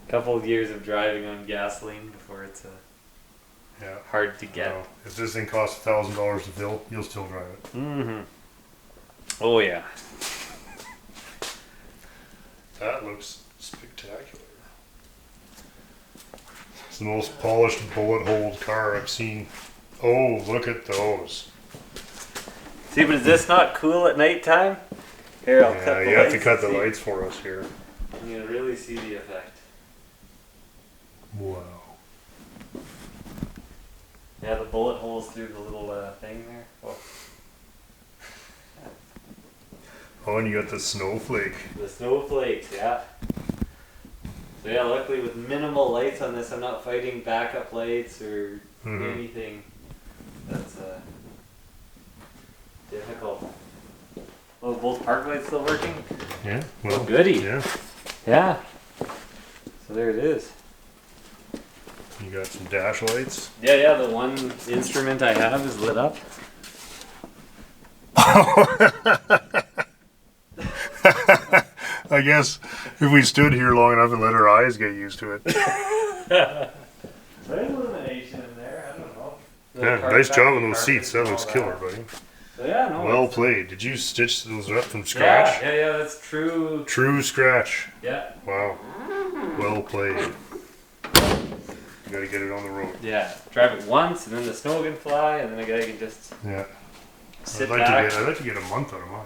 a couple of years of driving on gasoline before it's Yeah. hard to get. Well, if this thing costs $1,000 to fill, you'll still drive it. Mm-hmm. Oh yeah. That looks spectacular. It's the most polished bullet hole car I've seen. Oh, look at those. See, but is this not cool at nighttime? Here, I'll cut Yeah, the you have to lights cut the and see. lights for us here. You can really see the effect. Wow. Yeah, the bullet holes through the little thing there. Oh, Oh, and you got the snowflake. the snowflakes, yeah. So yeah, luckily with minimal lights on this, I'm not fighting backup lights or Mhm. anything that's difficult. Oh, both park lights still working? Yeah. Well, Goody. Yeah. Yeah. So there it is. You got some dash lights. Yeah, the one instrument I have is lit up. I guess if we stood here long enough and let our eyes get used to it. There's illumination in there, I don't know. Yeah, nice job on those seats. That looks killer, buddy. So yeah, no. Well played. Did you stitch those up from scratch? Yeah, that's true. True scratch. Yeah. Wow. Well played. You gotta get it on the road. Yeah. Drive it once and then the snow can fly and then the guy can just Yeah. sit I'd back. like to get a month out of mine.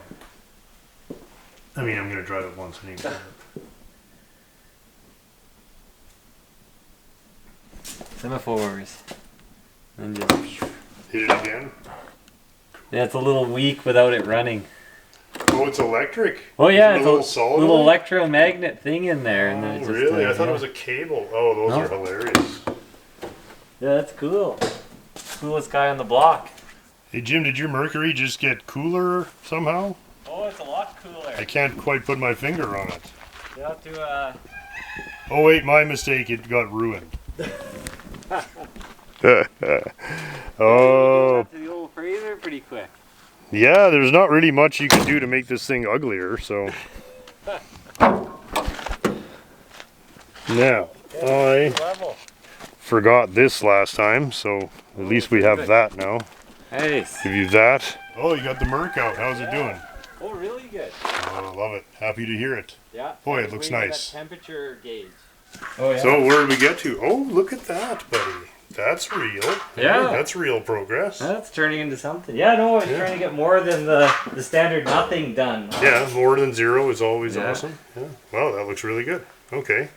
I mean, I'm gonna drive it once anyway. Semaphores. And just Hit it again. yeah, it's a little weak without it running. Oh, it's electric. Oh yeah, Is it it's a little solid little one? electromagnet thing in there, and then Oh, it just, really? I thought yeah. it was a cable. Oh, those No. are hilarious. Yeah, that's cool. Coolest guy on the block. Hey Jim, did your Mercury just get cooler somehow? Oh, it's a lot cooler. I can't quite put my finger on it. You have to Oh wait, my mistake. It got ruined. Oh, to the old Fraser pretty quick. yeah. There's not really much you can do to make this thing uglier. So now I Level. forgot this last time, so at least we have that now. Nice. Give you that. Oh, you got the Merc out. How's it doing? Oh, really good. Oh, I love it. Happy to hear it. Yeah. Boy, it looks nice. Temperature gauge. Oh yeah. So where did we get to? Oh, look at that, buddy. That's real. Yeah. That's real progress. That's turning into something. Yeah, no, I'm trying to get more than the standard nothing done. Yeah, more than 0 is always Yeah. awesome. Yeah. Wow, that looks really good. Okay.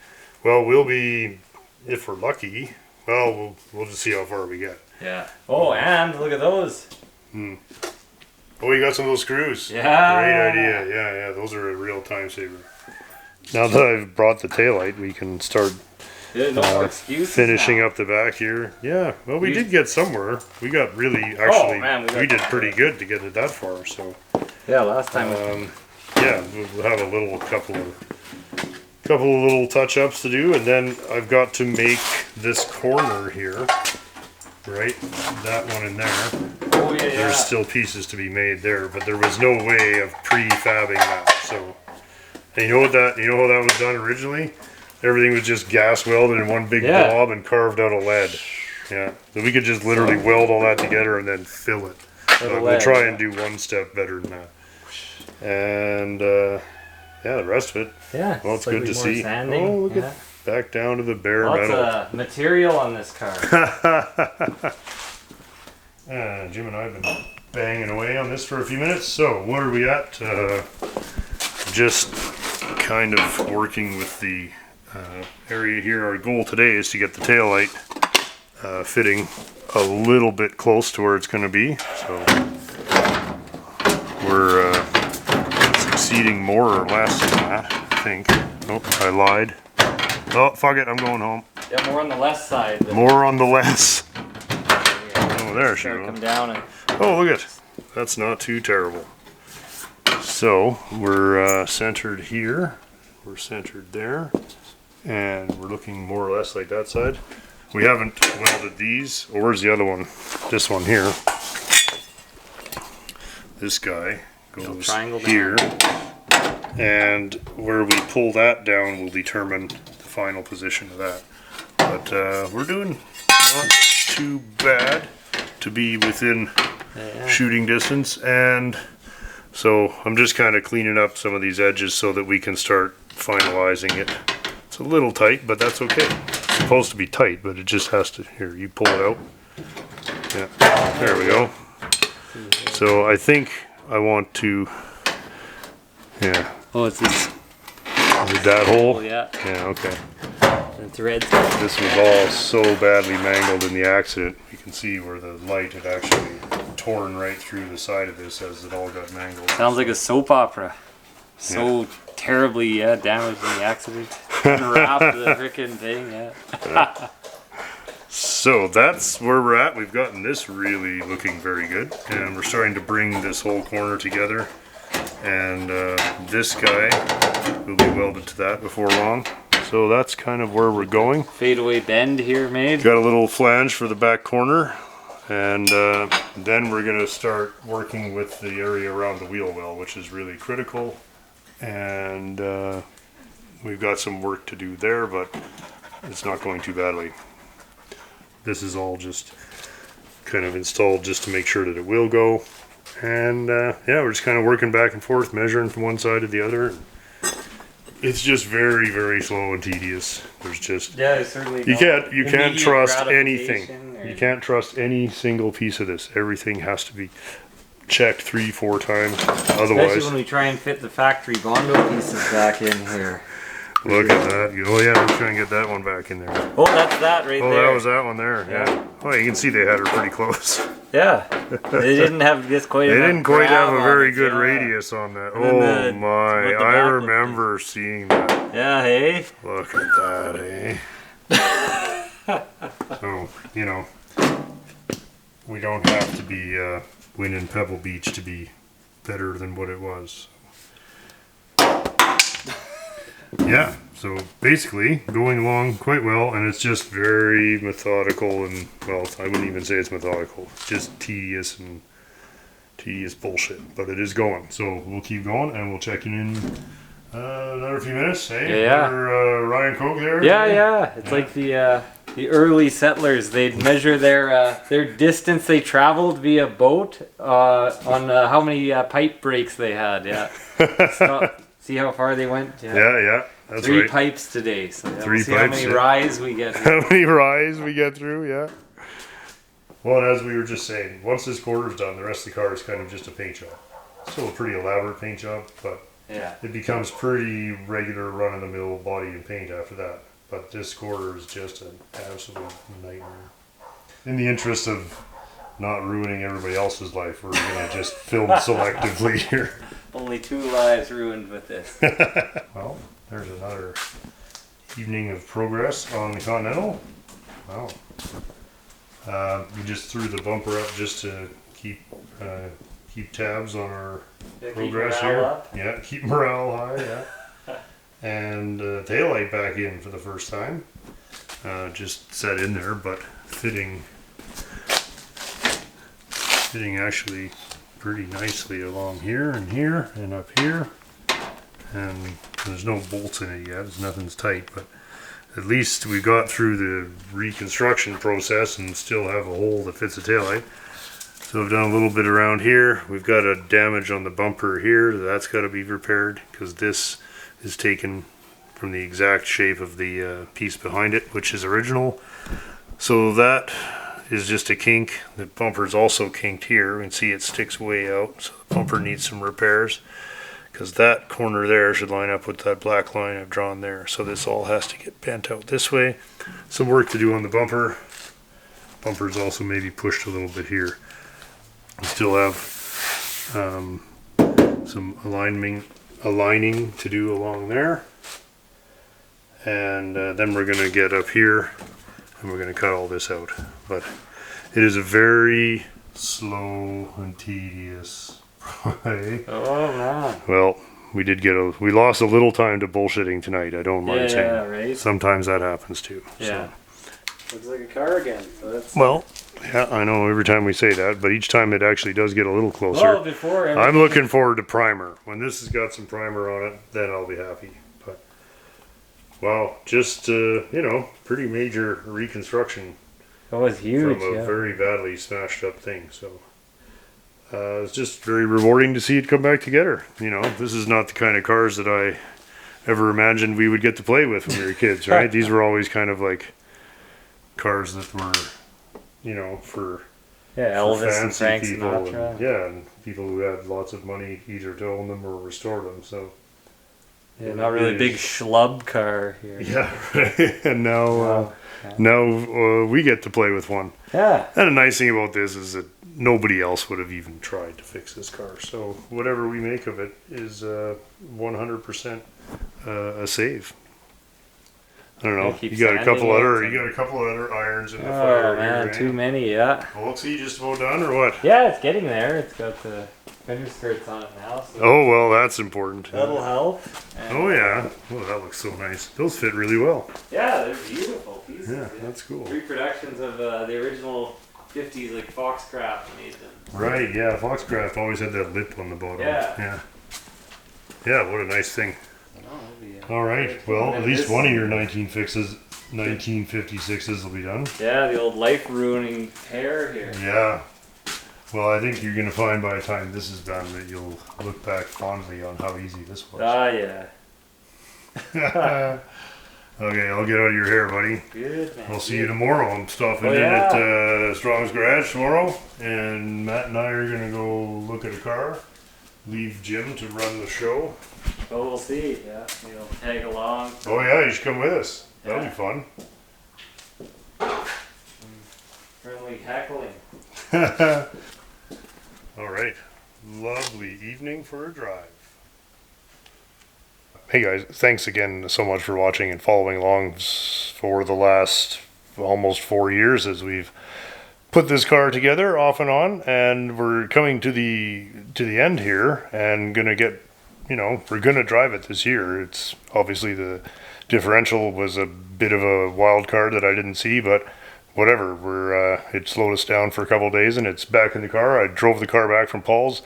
Well, we'll be, if we're lucky, well, we'll just see how far we get. Yeah. Oh, and look at those. Oh, you got some of those screws. Yeah. Great idea. Yeah. Those are a real time saver. Now that I've brought the taillight, we can start Yeah, no more excuses finishing now. up the back here. Yeah. Well, we You- did get somewhere. We got really, actually, man, we did pretty good to get it that far. So, Yeah, last time. yeah, we'll have a couple of little touch-ups to do, and then I've got to make this corner here, right? That one in there. Oh yeah. There's still pieces to be made there, but there was no way of prefabbing that. So, and you know how that was done originally? Everything was just gas welded in one big Yeah. blob and carved out of lead. Yeah, so we could just literally weld all that together and then fill it. We'll lead, try yeah. and do one step better than that. And yeah, the rest of it. Yeah. Well, it's good to see. Sanding. Oh, look yeah. at back down to the bare Lots metal. of material on this car. Jim and I have been banging away on this for a few minutes. So, where are we at? Just kind of working with the area here. Our goal today is to get the taillight fitting a little bit close to where it's going to be. So, we're succeeding more or less in that, I think. Nope, I lied. Oh, fuck it, I'm going home. Yeah, more on the left side. More on the less. Oh, there she Sure, goes. come down and. Oh, look at it. That's not too terrible. So, we're centered here. We're centered there. And we're looking more or less like that side. We haven't welded these. Oh, where's the other one? This one here. This guy goes triangle here. And where we pull that down will determine the final position of that. But we're doing not too bad to be within shooting distance, and so I'm just kind of cleaning up some of these edges so that we can start finalizing it. It's a little tight, but that's okay. It's supposed to be tight, but it just has to. Here, you pull it out. Yeah, there we go. So I think I want to. Yeah. Oh, it's this. Is it that hole? Oh yeah. Yeah. Okay. The threads. This was all so badly mangled in the accident. You can see where the light had actually torn right through the side of this as it all got mangled. Sounds like a soap opera. So terribly damaged in the accident. Unwrapped the frickin' thing. Yeah. So that's where we're at. We've gotten this really looking very good, and we're starting to bring this whole corner together. And this guy will be welded to that before long. So that's kind of where we're going. Fadeaway bend here made. Got a little flange for the back corner, and then we're going to start working with the area around the wheel well, which is really critical. And we've got some work to do there, but it's not going too badly. This is all just kind of installed just to make sure that it will go. And yeah, we're just kind of working back and forth, measuring from one side to the other. It's just very, very slow and tedious. There's just Certainly. you can't trust anything. gratification or- You can't trust any single piece of this. Everything has to be checked 3-4 times. Especially Otherwise, when we try and fit the factory Bondo pieces back in here. look at that. Oh yeah, let's try and get that one back in there. Oh, that's that right Oh, there. that was that one there. Yeah. Oh, you can see they had her pretty close. Yeah. They didn't have this quite. They enough didn't quite have grab a on very it, good yeah. radius on that. And then Oh the- my! what the I back looked remember seeing that. Yeah. Hey. Look at that, eh? So, you know, we don't have to be winning Pebble Beach to be better than what it was. Yeah, so basically going along quite well, and it's just very methodical, and well, I wouldn't even say it's methodical. It's just tedious and tedious bullshit, but it is going. So we'll keep going, and we'll check in another few minutes. Hey, Yeah. another, Ryan Koch there. Yeah. It's like the early settlers. They'd measure their distance they traveled via boat on how many pipe breaks they had. Yeah. Stop. See how far they went. Yeah, that's 3 right. pipes today. So yeah, 3 we'll see pipes, how many yeah. rides we get. How many rides we get through? Yeah. Well, and as we were just saying, once this quarter's done, the rest of the car is kind of just a paint job. Still a pretty elaborate paint job, but Yeah. it becomes pretty regular run-of-the-mill body and paint after that. But this quarter is just an absolute nightmare. In the interest of not ruining everybody else's life, we're gonna just film selectively here. Only 2 lives ruined with this. Well, there's another evening of progress on the Continental. Wow. We just threw the bumper up just to keep tabs on our progress here. Up. Yeah, keep morale high. Yeah. And taillight back in for the first time. Just set in there, but fitting actually pretty nicely along here and up here. And there's no bolts in it yet. Nothing's tight, but at least we got through the reconstruction process and still have a hole that fits the taillight. So I've done a little bit around here. We've got a damage on the bumper here. That's got to be repaired because this is taken from the exact shape of the piece behind it, which is original. So that is just a kink. The bumper is also kinked here. You can see it sticks way out. So the bumper needs some repairs because that corner there should line up with that black line I've drawn there. So this all has to get bent out this way. Some work to do on the bumper. Bumper's also maybe pushed a little bit here. We still have some aligning to do along there. And then we're going to get up here and we're going to cut all this out. But it is a very slow and tedious way. Oh man. Well, we lost a little time to bullshitting tonight. I don't mind saying. Yeah, right. Sometimes that happens too. Yeah. Looks like a car again. So that's Well, yeah, I know every time we say that, but each time it actually does get a little closer. well before I'm looking forward to primer. When this has got some primer on it, then I'll be happy. But wow, just pretty major reconstruction it was huge. from a Yeah. very badly smashed up thing. So it's just very rewarding to see it come back together. This is not the kind of cars that I ever imagined we would get to play with when we were kids, right? These were always kind of like cars that were, for Yeah, Elvis and fancy Frank people, Sinatra. and people who had lots of money either to own them or restore them. So Yeah, not really big schlub car here. yeah, right. And now we get to play with one. Yeah. And the nice thing about this is that nobody else would have even tried to fix this car. So whatever we make of it is 100% a save. I don't know. Keep You got a couple sanding other it. irons in the fire Oh man, here. too many. Yeah. Volksy just about done or what? Yeah, it's getting there. It's got the fender skirts on it now. So Oh well, that's important. that'll help. And, Oh yeah. Oh, that looks so nice. Those fit really well. Yeah, they're beautiful pieces. Yeah, that's cool. Reproductions of the original 50s, like Foxcraft made them. Right. Yeah. Foxcraft always had that lip on the bottom. Yeah. Yeah. Yeah. What a nice thing. Oh, it'll be, All right. Well, at And least this- one of your 1956s will be done. Yeah, the old life-ruining hair here. Yeah. Well, I think you're going to find by the time this is done that you'll look back fondly on how easy this was. Ah, yeah. Okay, I'll get out of your hair, buddy. Good, man. I'll see you tomorrow. I'm stopping Oh, in yeah. at Strong's Garage tomorrow, and Matt and I are going to go look at a car. Leave Jim to run the show. Oh, we'll see. Yeah, you'll tag along. Oh yeah, you should come with us. That'll Yeah. be fun. Friendly heckling. All right. Lovely evening for a drive. Hey guys, thanks again so much for watching and following along for the last almost 4 years as we've put this car together off and on, and we're coming to the end here and gonna get, we're gonna drive it this year. It's obviously the differential was a bit of a wild card that I didn't see, but whatever. It slowed us down for a couple of days and it's back in the car. I drove the car back from Paul's.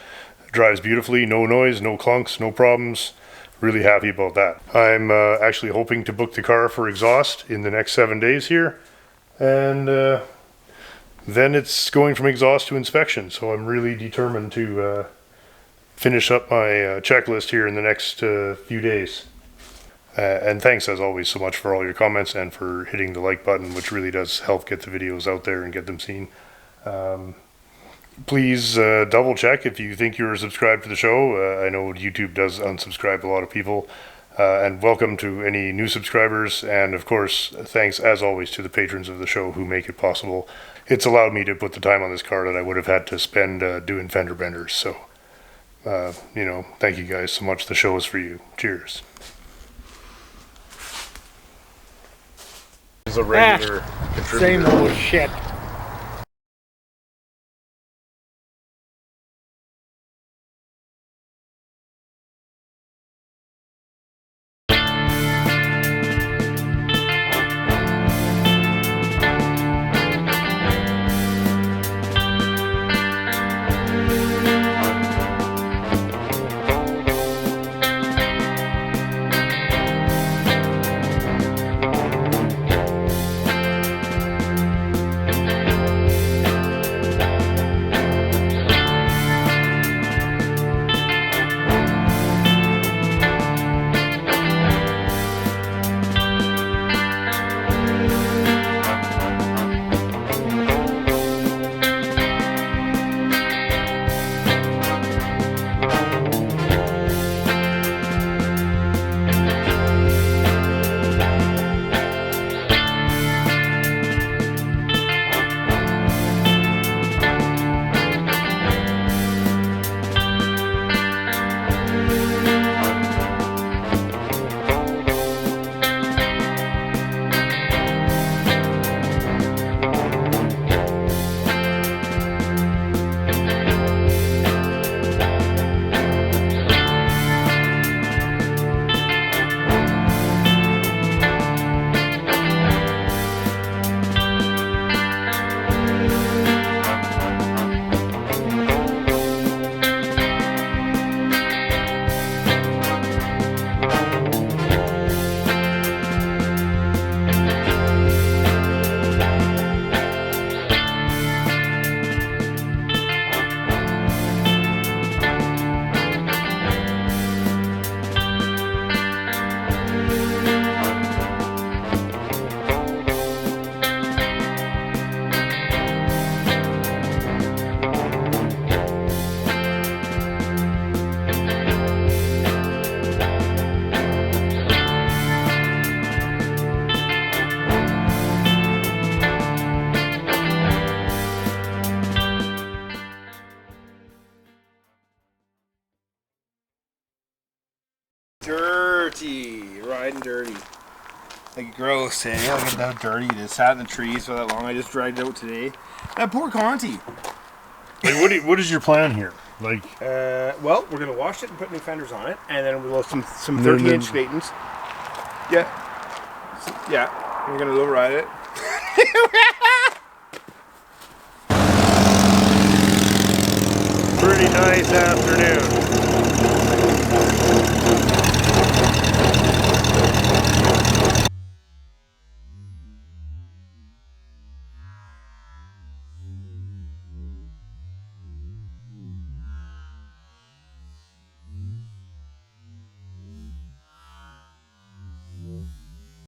It drives beautifully, no noise, no clunks, no problems. Really happy about that. I'm actually hoping to book the car for exhaust in the next 7 days here, and then it's going from exhaust to inspection. So I'm really determined to finish up my checklist here in the next few days. And thanks as always so much for all your comments and for hitting the like button, which really does help get the videos out there and get them seen. Please double check if you think you're subscribed to the show. I know YouTube does unsubscribe a lot of people. And welcome to any new subscribers. And of course, thanks as always to the patrons of the show who make it possible. It's allowed me to put the time on this car that I would have had to spend doing fender benders. So, thank you guys so much. The show is for you. Cheers. Is a regular contributor. Same old shit. Dirty, riding dirty. Like gross, eh? Look at how dirty it is. Sat in the trees for that long. I just dragged it out today. That poor Conti. Like, what is your plan here? Like, Well, we're gonna wash it and put new fenders on it, and then we'll have some No, 30-inch Daytons. Yeah, yeah. We're gonna go ride it. pretty nice afternoon.